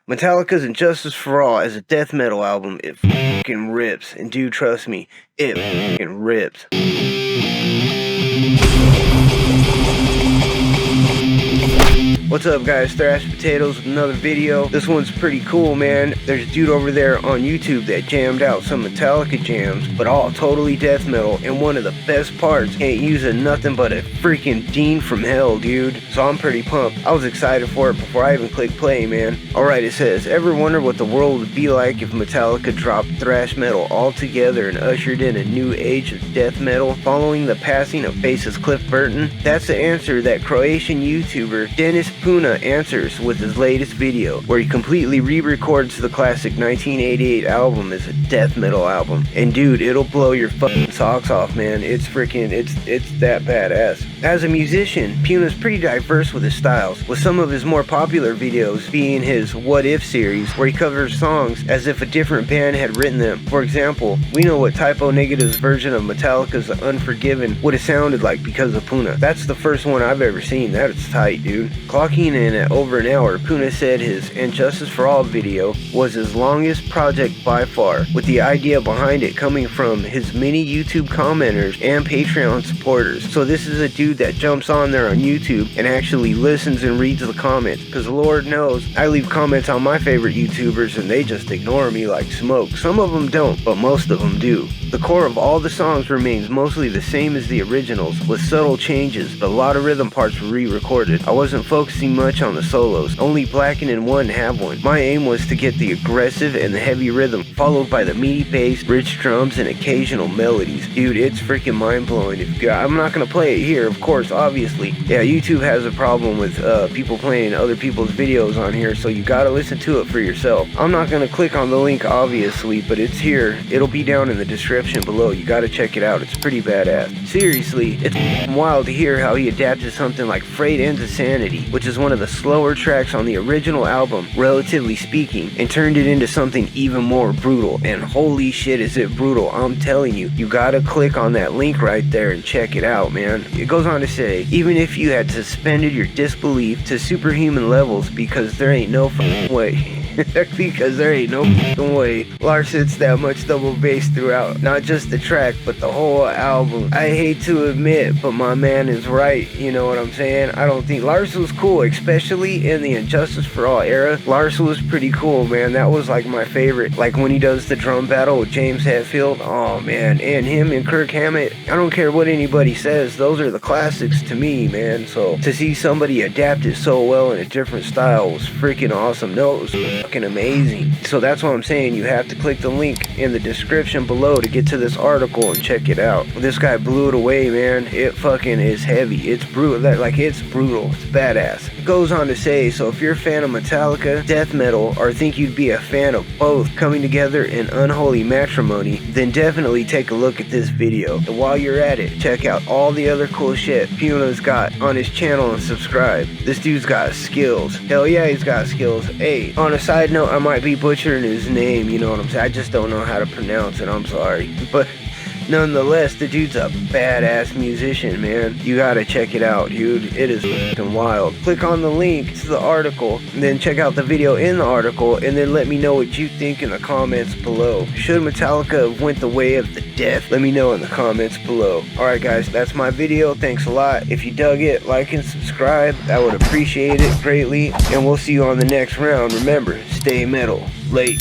Metallica's Injustice for All as a death metal album, it fucking rips. And dude, trust me, it fucking rips. What's up guys, Thrash Potatoes with another video. This one's pretty cool, man. There's a dude over there on YouTube that jammed out some Metallica jams, but all totally death metal, and one of the best parts, ain't using nothing but a freaking Dean from hell, dude. So I'm pretty pumped. I was excited for it before I even clicked play, man. Alright, it says, ever wonder what the world would be like if Metallica dropped thrash metal altogether and ushered in a new age of death metal following the passing of bassist Cliff Burton? That's the answer that Croatian YouTuber Denis Pauna answers with his latest video, where he completely re-records the classic 1988 album as a death metal album. And dude, it'll blow your fucking socks off, man. It's freaking, it's that badass. As a musician, Pauna's pretty diverse with his styles, with some of his more popular videos being his What If series, where he covers songs as if a different band had written them. For example, we know what Typo Negative's version of Metallica's Unforgiven would have sounded like because of Pauna. That's the first one I've ever seen. That's tight, dude. Clocking in at over an hour, Pauna said his Injustice for All video was his longest project by far, with the idea behind it coming from his many YouTube commenters and Patreon supporters. So this is a dude that jumps on there on YouTube and actually listens and reads the comments, because Lord knows I leave comments on my favorite YouTubers and they just ignore me like smoke. Some of them don't, but most of them do. The core of all the songs remains mostly the same as the originals, with subtle changes, but a lot of rhythm parts were re-recorded. I wasn't focusing much on the solos, only Blacken and One have one. My aim was to get the aggressive and the heavy rhythm, followed by the meaty bass, rich drums, and occasional melodies. Dude, it's freaking mind-blowing. I'm not gonna play it here, of course, obviously. Yeah, YouTube has a problem with people playing other people's videos on here, so you gotta listen to it for yourself. I'm not gonna click on the link, obviously, but it's here. It'll be down in the description below. You gotta check it out. It's pretty badass. Seriously, it's wild to hear how he adapted something like Frayed into Sanity, which is one of the slower tracks on the original album, relatively speaking, and turned it into something even more brutal. And holy shit, is it brutal. I'm telling you, you gotta click on that link right there and check it out, man. It goes on to say, even if you had suspended your disbelief to superhuman levels because there ain't no fucking way. Because there ain't no fucking way Lars hits that much double bass throughout, not just the track, but the whole album. I hate to admit, but my man is right, you know what I'm saying? I don't think Lars was cool, especially in the Injustice for All era. Lars was pretty cool, man. That was like my favorite. Like when he does the drum battle with James Hetfield, oh man, and him and Kirk Hammett, I don't care what anybody says, those are the classics to me, man. So to see somebody adapt it so well in a different style was freaking awesome. No, it was fucking amazing. So that's what I'm saying, you have to click the link in the description below to get to this article and check it out. This guy blew it away, man. It fucking is heavy. It's brutal. It's brutal. It's badass. It goes on to say, so if you're a fan of Metallica, death metal, or think you'd be a fan of both coming together in unholy matrimony, then definitely take a look at this video. And while you're at it, check out all the other cool shit Pauna's got on his channel and subscribe. This dude's got skills. Hell yeah, he's got skills. Hey, on a side note, I might be butchering his name, you know what I'm saying? I just don't know how to pronounce it, I'm sorry. But nonetheless, the dude's a badass musician, man. You gotta check it out, dude. It is fucking wild. Click on the link to the article, and then check out the video in the article, and then let me know what you think in the comments below. Should Metallica have went the way of the death? Let me know in the comments below. Alright guys, that's my video. Thanks a lot. If you dug it, like and subscribe. I would appreciate it greatly, and we'll see you on the next round. Remember, stay metal. Late.